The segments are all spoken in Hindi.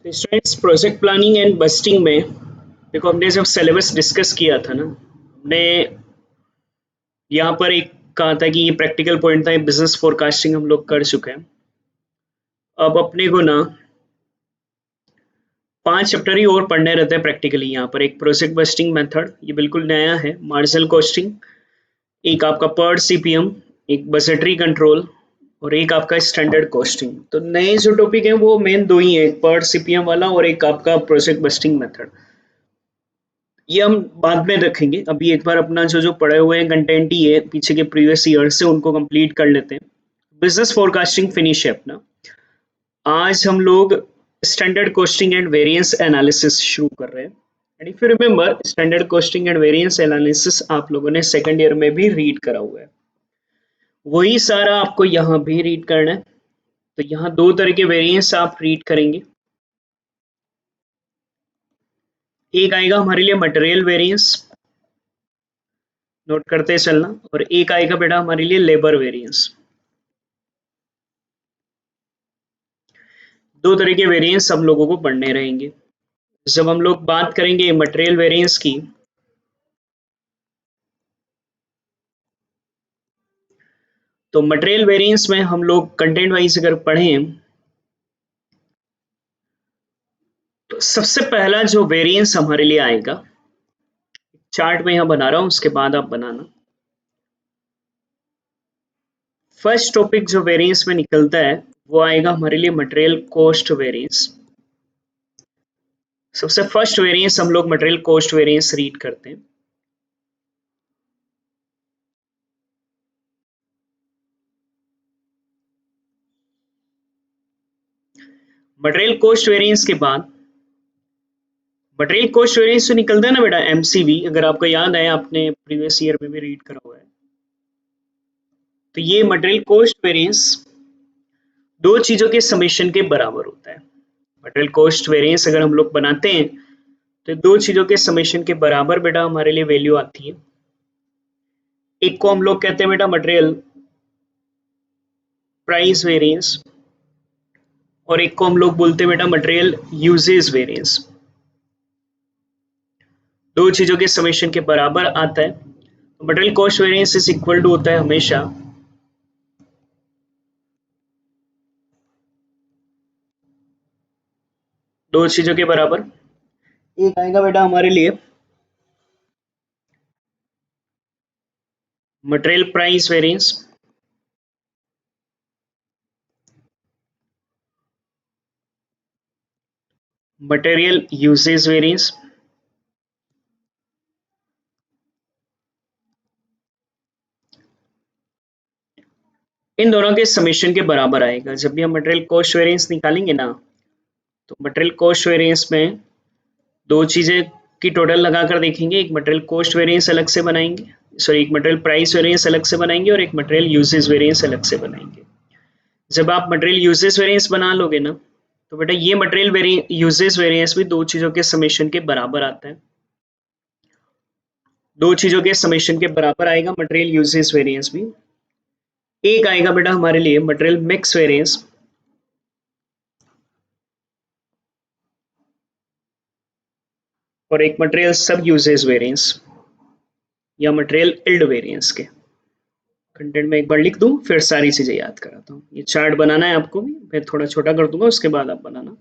तो स्टूडेंट्स प्रोजेक्ट प्लानिंग एंड बस्टिंग में देखो हमने जब सिलेबस डिस्कस किया था ना हमने यहाँ पर एक कहा था कि ये प्रैक्टिकल पॉइंट था बिजनेस फोरकास्टिंग हम लोग कर चुके हैं। अब अपने को ना 5 चैप्टर ही और पढ़ने रहते हैं प्रैक्टिकली। यहाँ पर एक प्रोजेक्ट बस्टिंग मेथड ये बिल्कुल नया है, मार्जिनल कॉस्टिंग, एक आपका पर सीपीएम, एक बजटरी कंट्रोल और एक आपका स्टैंडर्ड कॉस्टिंग। तो नए जो टॉपिक है वो मेन दो ही है, एक पर सीपीएम वाला और एक आपका प्रोजेक्ट बस्टिंग मेथड। ये हम बाद में रखेंगे, अभी एक बार अपना जो जो पढ़े हुए हैं कंटेंट ही है पीछे के प्रीवियस ईयर से उनको कंप्लीट कर लेते हैं। बिजनेस फोरकास्टिंग फिनिश है अपना। आज हम लोग standard costing and variance analysis शुरू कर रहे हैं। And if you remember standard costing and variance analysis आप लोगों ने सेकंड ईयर में भी रीड करा हुआ है, वही सारा आपको यहाँ भी रीड करना है। तो यहाँ दो तरह के वेरिएंस आप रीड करेंगे, एक आएगा हमारे लिए मटेरियल वेरिएंस, नोट करते चलना, और एक आएगा बेटा हमारे लिए लेबर वेरिएंस। दो तरह के वेरिएंस हम लोगों को पढ़ने रहेंगे। जब हम लोग बात करेंगे मटेरियल वेरिएंस की, तो मटेरियल वेरिएंस में हम लोग कंटेंट वाइज अगर पढ़ें तो सबसे पहला जो वेरिएंस हमारे लिए आएगा, चार्ट में यहां बना रहा हूं उसके बाद आप बनाना। फर्स्ट टॉपिक जो वेरिएंस में निकलता है वो आएगा हमारे लिए मटेरियल कॉस्ट वेरिएंस। सबसे फर्स्ट वेरिएंस हम लोग मटेरियल कॉस्ट वेरिएंस रीड करते हैं। मटेरियल कॉस्ट वेरिएंस के बाद मटेरियल कॉस्ट वेरिएंस जो निकलता है ना बेटा एमसीवी, अगर आपको याद है आपने प्रीवियस ईयर में भी रीड करा हुआ है, तो ये मटेरियल कॉस्ट वेरिएंस दो चीजों के समेशन के बराबर होता है। मटेरियल कॉस्ट वेरिएंस अगर हम लोग बनाते हैं तो दो चीजों के समेशन के बराबर बेटा हमारे लिए वैल्यू आती है। एक को हम लोग कहते हैं बेटा मटेरियल प्राइस वेरिएंस और एक को हम लोग बोलते हैं बेटा मटेरियल यूजेज वेरिएंस। दो चीजों के समेशन के बराबर आता है। Material cost variance is equal to होता है हमेशा दो चीजों के बराबर। एक आएगा बेटा हमारे लिए material price variance, material usage variance. इन दोनों के समेशन के बराबर आएगा। जब भी हम मटेरियल कॉस्ट वेरिएंस निकालेंगे ना, तो मटेरियल कॉस्ट वेरिएंस में दो चीजें की टोटल लगाकर देखेंगे, एक मटेरियल कॉस्ट वेरिएंस अलग से बनाएंगे, सॉरी एक मटेरियल प्राइस वेरिएंस अलग से बनाएंगे और एक मटेरियल यूजेज वेरिएंस अलग से बनाएंगे। जब आप मटेरियल यूजेज वेरिएंस बना लोगे ना, तो बेटा ये मटेरियल यूजेज वेरिएंस भी दो चीजों के समेशन के बराबर आता है। दो चीजों के समेशन के बराबर आएगा मटेरियल यूजेज वेरिएंस भी। एक आएगा बेटा हमारे लिए मटेरियल मिक्स वेरिएंस, और एक मटेरियल सब यूजेज वेरिएंस या मटेरियल इल्ड वेरिएंस के। कंटेंट में एक बार लिख दूं फिर सारी चीजें याद कराता हूँ। ये चार्ट बनाना है आपको भी, मैं थोड़ा छोटा कर दूंगा उसके बाद आप बनाना।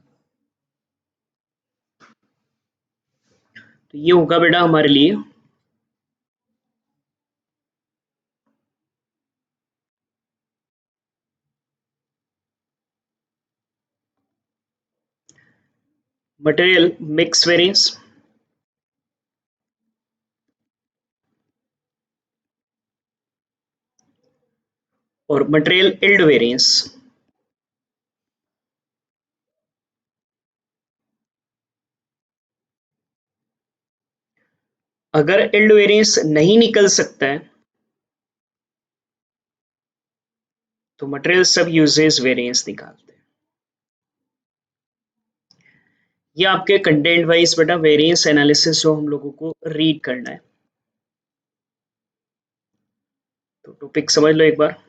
तो ये होगा बेटा हमारे लिए मटेरियल मिक्स वेरिएंस, और मटेरियल इल्ड वेरिएंस। अगर इल्ड वेरिएंस नहीं निकल सकता है तो मटेरियल सब यूजेज वेरिएंस निकालते हैं। ये आपके कंटेंट वाइज बेटा वेरिएंस एनालिसिस जो हम लोगों को रीड करना है। तो टॉपिक समझ लो एक बार।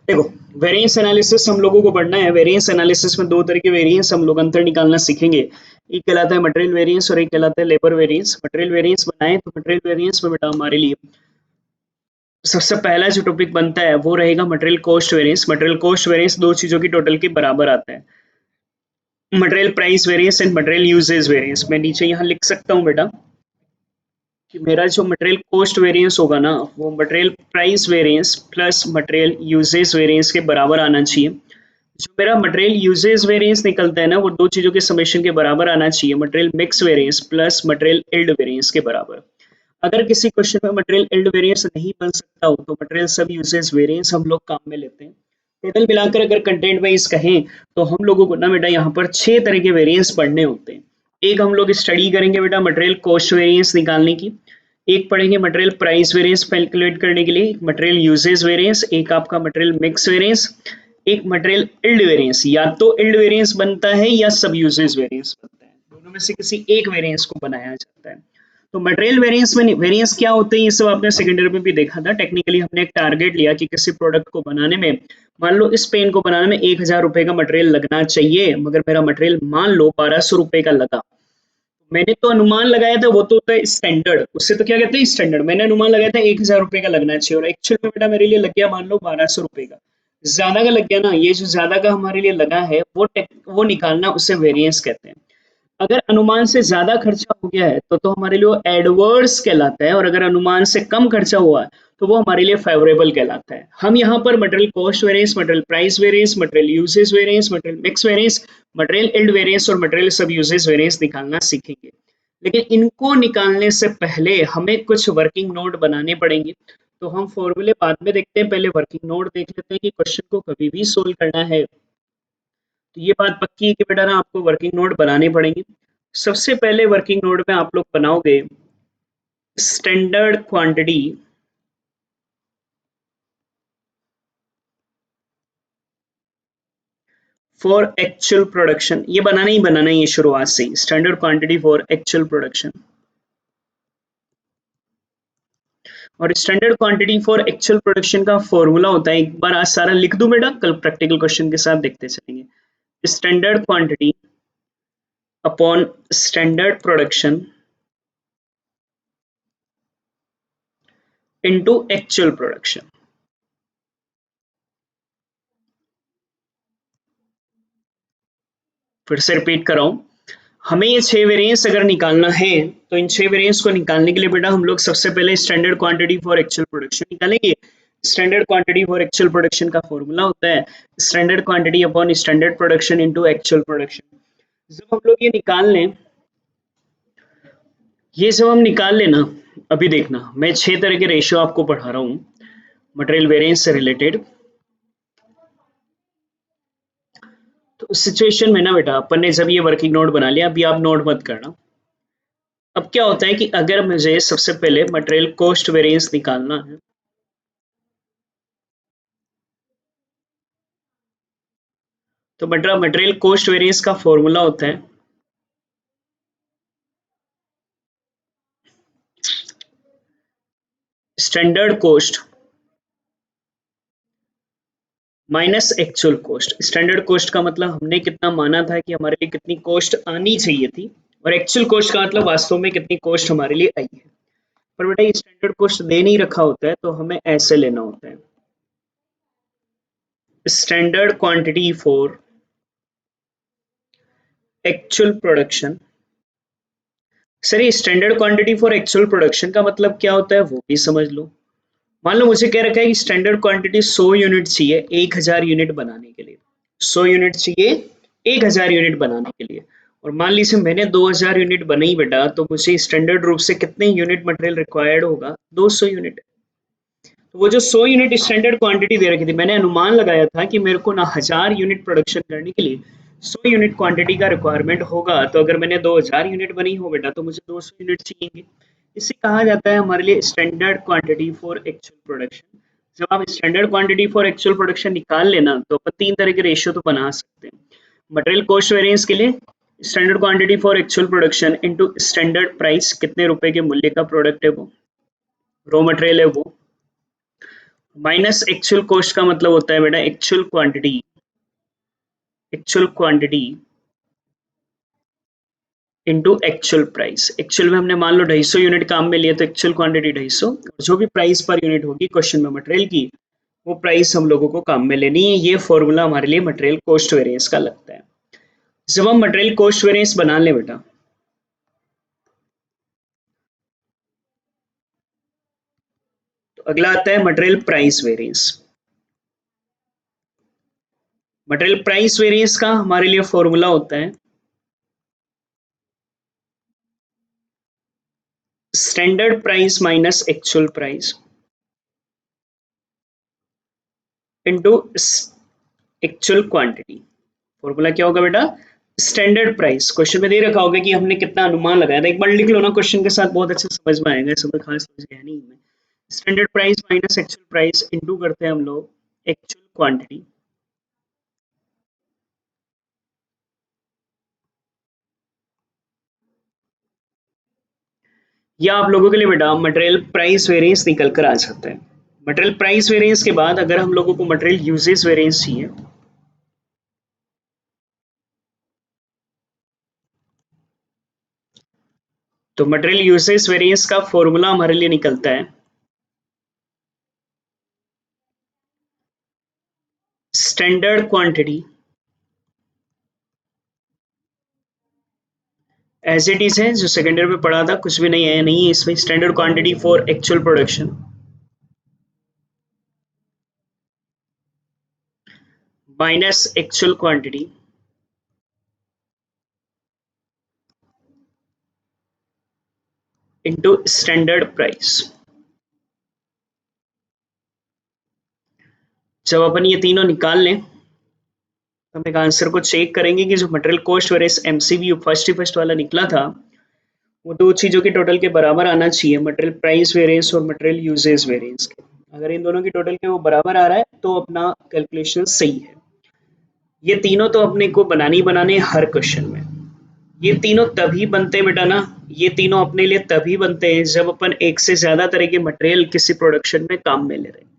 देखो, वेरिएंस एनालिसिस हम लोगों को पढ़ना है। वेरिएंस एनालिसिस में दो तरह के वेरिएंस हम लोग अंतर निकालना सीखेंगे। एक कहलाता है मटेरियल वेरिएंस और एक कहलाता है लेबर वेरिएंस। मटेरियल वेरिएंस बनाए तो मटेरियल वेरिएंस में बेटा हमारे लिए सबसे पहला जो टॉपिक बनता है वो रहेगा material cost variance. Material cost variance दो चीजों की टोटल के बराबर आता है, material price variance and material usage variance. मैं नीचे यहाँ लिख सकता हूँ बेटा कि मेरा जो मटेरियल कॉस्ट वेरिएंस होगा ना वो material price variance plus material usage variance के बराबर आना चाहिए। जो मेरा मटेरियल यूजेज वेरिएंस निकलता है ना वो दो चीजों के समेशन के बराबर आना चाहिए, material mix variance plus material yield variance के बराबर। अगर किसी क्वेश्चन में मटेरियल इल्ड वेरिएंस नहीं बन सकता हो तो मटेरियल सब यूजेज वेरिएंस हम लोग काम में लेते हैं। टोटल मिलाकर अगर कंटेंट वाइज कहें तो हम लोगों को ना बेटा यहाँ पर 6 तरह के वेरिएंस पढ़ने होते हैं। एक हम लोग स्टडी करेंगे बेटा मटेरियल कॉस्ट वेरिएंस निकालने की, एक पढ़ेंगे मटेरियल प्राइस वेरिएंस कैलकुलेट करने के लिए, मटेरियल यूजेज वेरिएंस, एक आपका मटेरियल मिक्स वेरिएंस, एक मटेरियल इल्ड वेरिएंस। या तो इल्ड वेरिएंस बनता है या सब यूजेज वेरिएंस बनता है, दोनों में से किसी एक वेरिएंस को बनाया जाता है। तो मटेरियल वेरिएंस में वेरिएंस क्या होते हैं ये सब आपने सेकेंडरी में भी देखा था। टेक्निकली हमने एक टारगेट लिया कि किसी प्रोडक्ट को बनाने में, मान लो इस पेन को बनाने में 1000 रुपए का मटेरियल लगना चाहिए, मगर मेरा मटेरियल मान लो 1200 रुपए का लगा। मैंने तो अनुमान लगाया था, वो तो होता है स्टैंडर्ड, उससे तो क्या कहते हैं स्टैंडर्ड। मैंने अनुमान लगाया था 1000 रुपए का लगना चाहिए और एक्चुअल में बेटा मेरे लिए लग गया मान लो 1200 रुपए का, ज्यादा का लग गया ना। ये जो ज्यादा का हमारे लिए लगा है वो निकालना उसे वेरिएंस कहते हैं। अगर अनुमान से ज्यादा खर्चा हो गया है तो हमारे लिए वो एडवर्स कहलाता है, और अगर अनुमान से कम खर्चा हुआ है तो वो हमारे लिए फेवरेबल कहलाता है। हम यहाँ पर material cost variance, material price variance, material usage variance, material mix variance, material yield variance और मटेरियल सब यूसेज वेरिएंस निकालना सीखेंगे। लेकिन इनको निकालने से पहले हमें कुछ वर्किंग नोट बनाने पड़ेंगे। तो हम फॉर्मूले बाद में देखते हैं, पहले वर्किंग नोट देख लेते हैं कि क्वेश्चन को कभी भी सोल्व करना है तो ये बात पक्की है कि बेटा ना आपको वर्किंग नोट बनाने पड़ेंगे। सबसे पहले वर्किंग नोट में आप लोग बनाओगे standard quantity for actual production. ये बनाना ही बनाना है ये शुरुआत से ही, standard quantity for actual production. और standard quantity for actual production का फॉर्मूला होता है, एक बार आज सारा लिख दूं बेटा, कल प्रैक्टिकल क्वेश्चन के साथ देखते चलेंगे। Standard quantity upon standard production into actual production. फिर से रिपीट कर रहा हूं, हमें ये 6 वेरिएंस अगर निकालना है तो इन 6 वेरिएंस को निकालने के लिए बेटा हम लोग सबसे पहले standard quantity for actual production निकालेंगे। Standard quantity for actual production का फॉर्मूला होता है standard quantity upon standard production into actual production. जब हम लोग ये जब हम निकाल लेना, अभी देखना मैं 6 तरह के रेशियो आपको पढ़ा रहा हूँ मटेरियल वेरिएंस से रिलेटेड। तो उस सिचुएशन में ना बेटा अपन ने जब ये वर्किंग नोट बना लिया, अभी आप नोट मत करना। अब क्या होता है कि अगर मुझे सबसे पहले मटेरियल कॉस्ट वेरिएंस निकालना है तो बेटा मटेरियल कॉस्ट वेरिएंस का फॉर्मूला होता है standard cost minus actual cost. Standard cost का मतलब हमने कितना माना था कि हमारे लिए कितनी कॉस्ट आनी चाहिए थी, और एक्चुअल कॉस्ट का मतलब वास्तव में कितनी कॉस्ट हमारे लिए आई है। पर बेटा ये स्टैंडर्ड कॉस्ट दे नहीं रखा होता है तो हमें ऐसे लेना होता है standard quantity for actual production. Sir ये standard quantity for actual production का मतलब क्या होता है वो भी समझ लो। मान लो मुझे कह रखा है कि स्टैंडर्ड क्वांटिटी 100 यूनिट चाहिए 1000 यूनिट बनाने के लिए, 100 यूनिट चाहिए 1000 यूनिट बनाने के लिए, और मान लीजिए मैंने 2000 यूनिट बनाई बेटा, तो मुझे स्टैंडर्ड रूप से कितने यूनिट मटेरियल रिक्वायर्ड होगा 200 यूनिट। तो वो जो 100 यूनिट स्टैंडर्ड क्वांटिटी दे रखी थी, मैंने अनुमान लगाया था कि मेरे को ना 1000 यूनिट प्रोडक्शन करने के लिए 100 यूनिट क्वांटिटी का रिक्वायरमेंट होगा। तो अगर मैंने 2000 यूनिट बनी हो बेटा तो मुझे 200 यूनिट चाहिए। इसे कहा जाता है हमारे लिए standard quantity for actual production. जब आप standard quantity for actual production निकाल लेना तो अपन 3 तरह के रेशियो तो बना सकते हैं। मटेरियल कॉस्ट वेरिएंस के लिए standard quantity for actual production into standard price, कितने रुपए के मूल्य का प्रोडक्ट है वो, रॉ मटेरियल है वो, माइनस एक्चुअल कॉस्ट का मतलब होता है बेटा actual quantity into actual price. Actual में हमने मान लो 250 यूनिट काम में लिए तो एक्चुअल क्वांटिटी 250, और जो भी प्राइस पर यूनिट होगी क्वेश्चन में मटेरियल की, वो प्राइस हम लोगों को काम में लेनी है। ये फॉर्मूला हमारे लिए मटेरियल कॉस्ट वेरिएंस का लगता है। जब हम मटेरियल कॉस्ट वेरिएंस बना लें बेटा, तो अगला आता है material price variance. Material price variance का हमारे लिए फॉर्मूला होता है standard price minus actual price into actual quantity. Formula क्या होगा बेटा? Standard price. क्वेश्चन में दे रखा होगा कि हमने कितना अनुमान लगाया था, एक बार लिख लो ना, क्वेश्चन के साथ बहुत अच्छे समझ में आएगा, इसमें खास समझ गया नहीं मैं। Standard price minus actual price into करते हैं हम लोग एक्चुअल क्वांटिटी, या आप लोगों के लिए बेटा मटेरियल प्राइस वेरिएंस निकल कर आ जाता है। मटेरियल प्राइस वेरिएंस के बाद अगर हम लोगों को मटेरियल यूजेस वेरिएंस चाहिए, तो मटेरियल यूजेस वेरिएंस का फॉर्मूला हमारे लिए निकलता है standard quantity as it is है, जो सेकेंड ईयर में पढ़ा था, कुछ भी नहीं है, नहीं है इसमें। Standard quantity for actual production minus actual quantity into standard price. जब अपन ये तीनों निकाल लें तो हम एक आंसर को चेक करेंगे कि जो material cost versus MCV first ही फर्स्ट वाला निकला था, वो दो चीजों के टोटल के बराबर आना चाहिए, मटेरियल प्राइस वेरिएंस और मटेरियल यूजेस वेरिएंस के। अगर इन दोनों के टोटल के वो बराबर आ रहा है तो अपना कैलकुलेशन सही है। ये तीनों तो अपने को बनानी बनाने हैं हर क्वेश्चन में। ये तीनों तभी बनते हैं बेटा ना, ये तीनों अपने लिए तभी बनते हैं जब अपन एक से ज्यादा तरह के मटेरियल किसी प्रोडक्शन में काम में ले रहे हैं।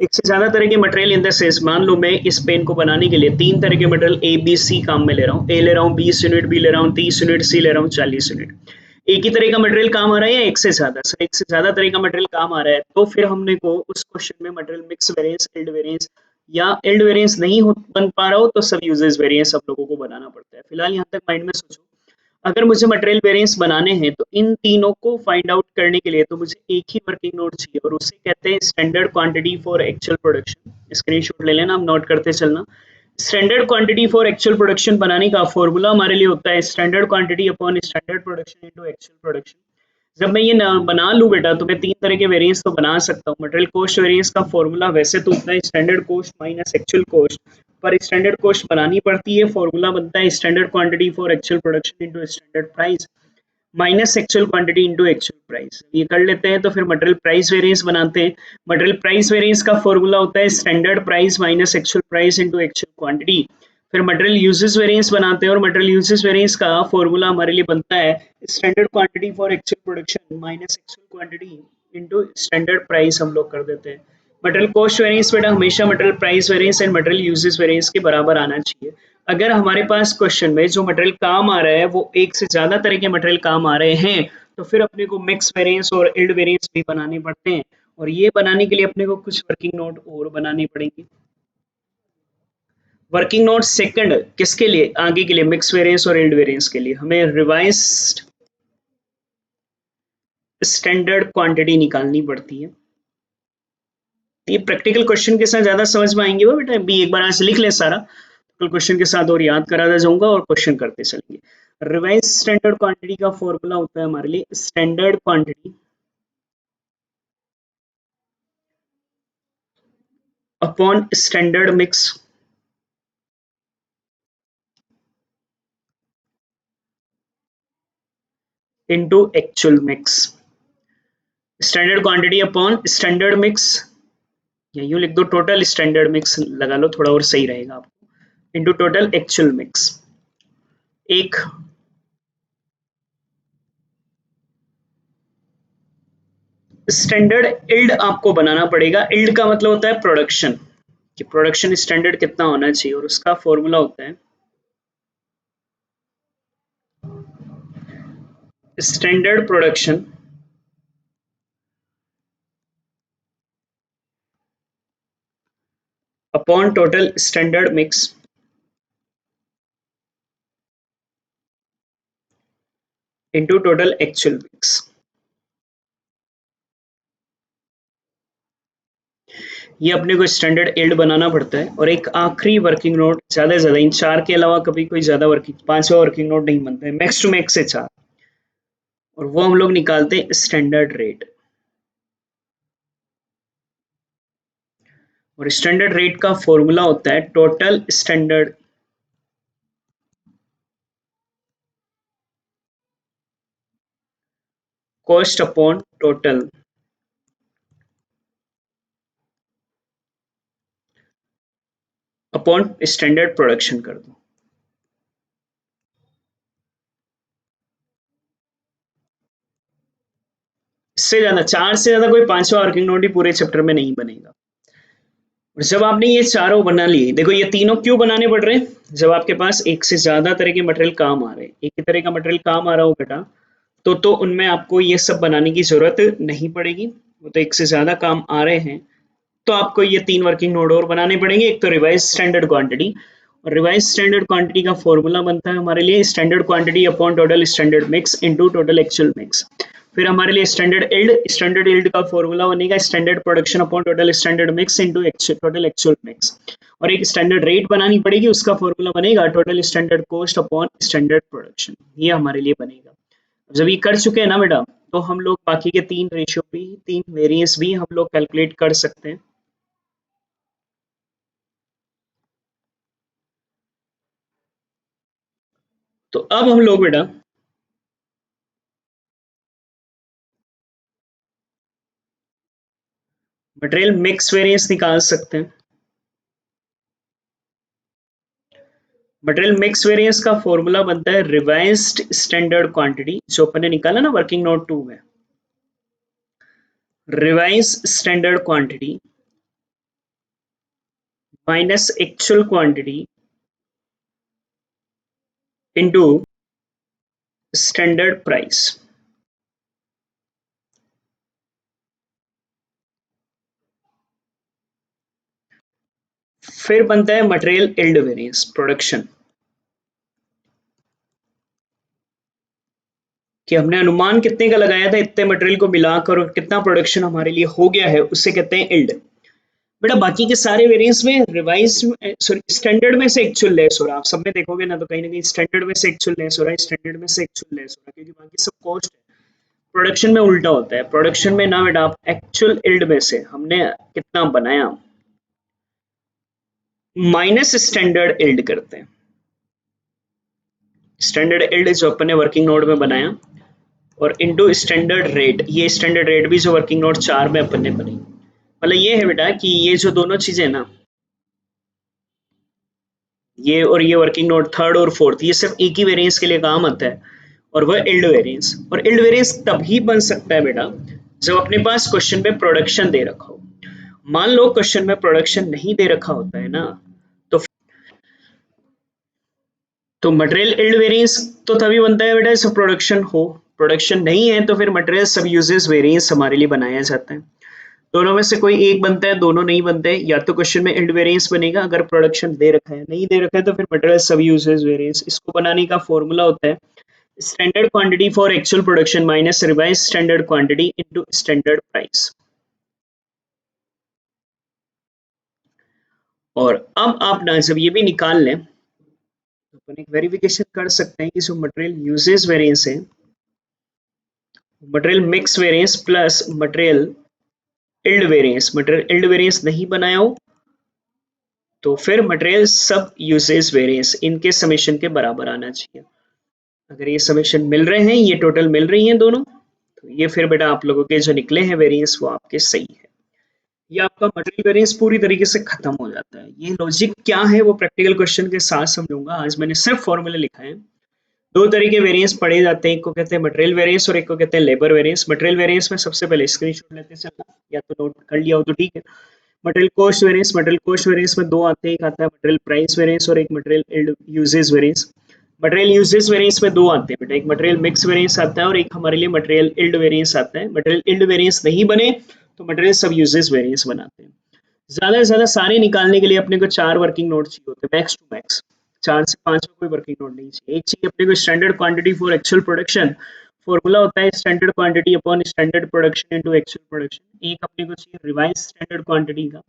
एक से ज्यादा तरह के मटेरियल इन द सेंस, मान लो मैं इस पेन को बनाने के लिए तीन तरह के मटेरियल ए बी सी काम में ले रहा हूँ, ए ले रहा हूँ 20 यूनिट, बी ले रहा हूँ 30 यूनिट, सी ले रहा हूँ 40 यूनिट। एक ही तरह का मटेरियल काम आ रहा है या एक से ज्यादा? सर एक से ज्यादा तरह का मटेरियल काम आ रहा है, तो फिर हमने को उस क्वेश्चन में material mix variance, yield variance, या इल्ड वेरिएंस नहीं हो बन पा रहा हो तो सब यूजेस वेरिएंस सब लोगों को बनाना पड़ता है। फिलहाल यहाँ तक माइंड में सोचो, अगर मुझे मटेरियल वेरिएंस बनाने हैं तो इन तीनों को फाइंड आउट करने के लिए तो मुझे एक ही वर्किंग नोट चाहिए, और उसे कहते हैं standard quantity for actual production. Screenshot ले लेना, आप नोट करते चलना। Standard quantity for actual production बनाने का फॉर्मूला हमारे लिए होता है standard quantity upon standard production into actual production. जब मैं ये बना लूँ बेटा, तो मैं तीन तरह के वेरिएंस तो बना सकता हूँ। मटेरियल कॉस्ट वेरिएंस का फॉर्मूला वैसे तो होता है standard cost minus actual cost, पर स्टैंडर्ड कॉस्ट बनानी पड़ती है, फॉर्मूला बनता है standard quantity for actual production into standard price minus actual quantity into actual price. ये कर लेते हैं तो फिर मटेरियल प्राइस वेरिएंस बनाते हैं। मटेरियल प्राइस वेरिएंस का फॉर्मूला होता है standard price minus actual price into actual quantity. फिर मटेरियल यूजेस वेरिएंस बनाते हैं, और मटेरियल यूजेस वेरिएंस का फॉर्मूला हमारे लिए बनता है standard quantity for actual production minus actual quantity into standard price हम लोग कर देते हैं। मटेरियल कॉस्ट वेरिएंस बेटा हमेशा material price variance and material usage variance के बराबर आना चाहिए। अगर हमारे पास क्वेश्चन में जो मटेरियल काम आ रहा है वो एक से ज्यादा तरह के मटेरियल काम आ रहे हैं, तो फिर अपने को मिक्स वेरिएंस और इल्ड वेरिएंस भी बनाने पड़ते हैं, और ये बनाने के लिए अपने को कुछ वर्किंग नोट और बनानी पड़ेंगी। वर्किंग नोट सेकंड किसके लिए? आगे के लिए मिक्स वेरिएंस और इल्ड वेरिएंस के लिए हमें रिवाइज्ड स्टैंडर्ड क्वांटिटी निकालनी पड़ती है। ये प्रैक्टिकल क्वेश्चन के साथ ज्यादा समझ में आएंगे वो बेटा, भी एक बार आज लिख ले सारा, कल क्वेश्चन के साथ और याद कराता जाऊंगा और क्वेश्चन करते चलेंगे। रिवाइज स्टैंडर्ड क्वांटिटी का फॉर्मूला होता है हमारे लिए standard quantity upon standard mix into actual mix. Standard quantity upon standard mix, या यूं लिख दो टोटल स्टैंडर्ड मिक्स लगा लो, थोड़ा और सही रहेगा आपको, इनटू टोटल एक्चुअल मिक्स। एक स्टैंडर्ड इल्ड आपको बनाना पड़ेगा। इल्ड का मतलब होता है प्रोडक्शन, कि प्रोडक्शन स्टैंडर्ड कितना होना चाहिए, और उसका फॉर्मूला होता है standard production upon total standard mix into total actual mix. ये अपने को स्टैंडर्ड इल्ड बनाना पड़ता है। और एक आखिरी वर्किंग नोट, ज्यादा से ज्यादा इन चार के अलावा कभी कोई ज्यादा वर्किंग, पांचवा वर्किंग नोट नहीं बनता है, मैक्स टू मैक्स से चार, और वो हम लोग निकालते हैं स्टैंडर्ड रेट। और स्टैंडर्ड रेट का फॉर्मूला होता है total standard cost upon total upon standard production कर दो। इससे ज्यादा, चार से ज्यादा कोई पांचवा वर्किंग नोट ही पूरे चैप्टर में नहीं बनेगा। और जब आपने ये चारों बना लिए, देखो ये तीनों क्यों बनाने पड़ रहे हैं, जब आपके पास एक से ज्यादा तरह के मटेरियल काम आ रहे हैं, एक ही तरह का मटेरियल काम आ रहा हो बेटा, तो उनमें आपको ये सब बनाने की जरूरत नहीं पड़ेगी। वो तो एक से ज्यादा काम आ रहे हैं, तो आपको ये तीन वर्किंग नोट और बनाने पड़ेंगे। एक तो रिवाइज स्टैंडर्ड क्वांटिटी, और रिवाइज स्टैंडर्ड क्वांटिटी का फॉर्मूला बनता है हमारे लिए standard quantity upon total standard mix into total actual mix. फिर हमारे लिए स्टैंडर्ड इल्ड का फॉर्मूला बनेगा standard production upon total standard mix into total actual mix. और एक स्टैंडर्ड रेट बनानी पड़ेगी, उसका फॉर्मूला बनेगा total standard cost upon standard production. ये हमारे लिए बनेगा। जब ये कर चुके हैं ना बेटा, तो हम लोग बाकी के तीन रेशियो भी, तीन वेरिएंस भी हम लोग कैलकुलेट कर सकते हैं। तो अब हम लोग बेटा मटेरियल मिक्स वेरिएंस निकाल सकते हैं। मटेरियल मिक्स वेरिएंस का फॉर्मूला बनता है रिवाइज्ड स्टैंडर्ड क्वांटिटी, जो अपन ने निकाला ना वर्किंग नोट 2 में, revise standard quantity minus actual quantity into standard price. फिर बनता है मटेरियल इल्ड वेरिएंस प्रोडक्शन, कि हमने अनुमान कितने का लगाया था, इतने मटेरियल को मिलाकर और कितना प्रोडक्शन हमारे लिए हो गया है, उससे कहते हैं इल्ड। बेटा बाकी के सारे वेरिएंस में रिवाइज, सॉरी स्टैंडर्ड में से एक्चुअल लेस हो रहा है। आप सब में देखोगे ना, तो कहीं ना कहीं स्टैंडर्ड में से एक्चुअल लेस हो रहा है, स्टैंडर्ड में से एक्चुअल लेस हो रहा है, क्योंकि बाकी सब कॉस्ट है। प्रोडक्शन में उल्टा होता है, प्रोडक्शन में ना बेटा आप एक्चुअल इल्ड में से हमने कितना बनाया माइनस स्टैंडर्ड इल्ड करते हैं। स्टैंडर्ड इल्ड जो अपन ने वर्किंग नोट में बनाया, और इनटू स्टैंडर्ड रेट, ये स्टैंडर्ड रेट भी जो वर्किंग नोट 4 में अपन ने बनी। मतलब ये है बेटा कि ये जो दोनों चीजें ना, ये और ये वर्किंग नोट थर्ड और फोर्थ, ये सिर्फ एक ही वेरिएंस के लिए काम आता है, और वह इल्ड वेरिएंस। और इल्ड वेरिएंस तभी बन सकता है बेटा जब अपने पास क्वेश्चन में प्रोडक्शन दे रखा हो। मान लो क्वेश्चन में प्रोडक्शन नहीं दे रखा होता है ना, तो मटेरियल इल्ड वेरिएंस तो तभी बनता है बेटा जब प्रोडक्शन हो। प्रोडक्शन नहीं है तो फिर मटेरियल सब यूजेस वेरिएंस हमारे लिए बनाया जाता है। दोनों में से कोई एक बनता है, दोनों नहीं बनते। या तो क्वेश्चन में इल्ड वेरिएंस बनेगा अगर प्रोडक्शन दे रखा है, नहीं दे रखा है तो फिर मटेरियल सब यूजेस वेरिएंस। इसको बनाने का फॉर्मूला होता है standard quantity for actual production minus revise standard quantity into standard price. और अब आप ना जब ये भी निकाल लें, तो अपन एक वेरिफिकेशन कर सकते हैं कि जो मटेरियल यूजेस वेरिएंस है, material mix variance plus material yield variance, material yield variance नहीं बनाया हो तो फिर मटेरियल सब यूजेस वेरिएंस, इनके समेशन के बराबर आना चाहिए। अगर ये समेशन मिल रहे हैं, ये टोटल मिल रही हैं दोनों, तो ये फिर बेटा आप लोगों के जो निकले हैं वेरिएंस वो आपके सही है। ये आपका मटेरियल वेरिएंस पूरी तरीके से खत्म हो जाता है। ये लॉजिक क्या है वो प्रैक्टिकल क्वेश्चन के साथ समझूंगा, आज मैंने सिर्फ फॉर्मूले लिखा है। दो तरह के वेरिएंस पढ़े जाते हैं, एक को कहते हैं मटेरियल वेरिएंस और एक को कहते हैं लेबर वेरिएंस। मटेरियल वेरिएंस में सबसे पहले स्क्रीनशॉट लेते चलना, या तो नोट कर लिया हो तो ठीक है। Material cost variance, material cost variance में दो आते हैं, एक आता है मटेरियल प्राइस वेरिएंस और एक material usage variance. Material usage variance में दो आते हैं बेटा, एक मटेरियल मिक्स वेरिएंस आता है और एक हमारे लिए मटेरियल इल्ड वेरिएंस आता है। मटेरियल इल्ड वेरिएंस नहीं बने तो मटेरियल सब यूजेस वेरिएंस बनाते हैं। ज्यादा से ज्यादा सारे निकालने के लिए अपने को 4 वर्किंग नोट चाहिए होते हैं, मैक्स टू मैक्स 4 से 5 में कोई वर्किंग नोट नहीं चाहिए। एक चाहिए अपने को standard quantity for actual production, formula होता है standard quantity upon standard production into actual production. एक अपने को चाहिए रिवाइज स्टैंडर्ड क्वांटिटी का,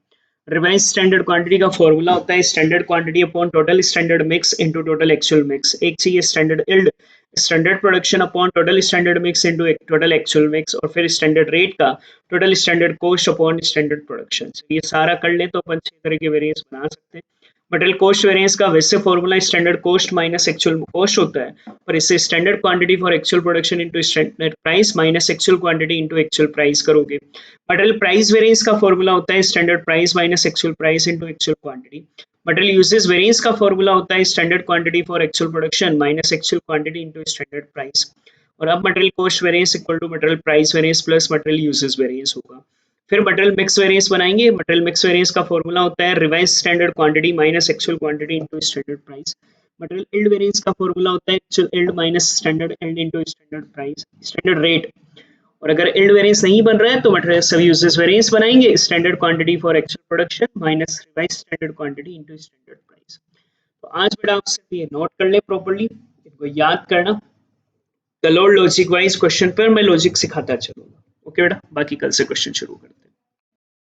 रिवाइज स्टैंडर्ड क्वांटिटी का फॉर्मूला होता है standard quantity upon total standard mix into total actual mix. एक चाहिए standard yield, standard production upon total standard mix into total actual mix, और फिर स्टैंडर्ड रेट का total standard cost upon standard production. ये सारा कर ले तो अपन 6 तरह के वेरिएंस बना सकते हैं। मटेरियल कॉस्ट वेरिएंस का वैसे formula standard cost minus actual cost होता है, और इससे standard quantity for actual production into standard price minus actual quantity into actual price करोगे। मटेरियल प्राइस वेरिएंस का फॉर्मूला होता है standard price minus actual price into actual quantity. Material usage variance का फॉर्मूला होता है standard quantity for actual production minus actual quantity into standard price. और अब material cost variance equal to material price variance plus material usage variance होगा। फिर मटेरियल मिक्स वेरिएंस बनाएंगे। मटेरियल मिक्स वेरिएंस का फॉर्मूला होता है revise standard quantity minus actual quantity into standard price. Material yield variance का फॉर्मूला होता है actual yield minus standard yield into standard price, standard rate. और अगर इल्ड वेरिएंस नहीं बन रहा है तो मटेरियल सब यूजेस वेरिएंस बनाएंगे, standard quantity for actual production minus revise standard quantity into standard price. तो आज बेटा आप सिर्फ ये नोट कर ले प्रॉपर्ली, इनको याद करना। कल और लॉजिक वाइज क्वेश्चन पर मैं लॉजिक सिखाता चलूंगा। ओके बेटा, बाकी कल से क्वेश्चन शुरू करते हैं।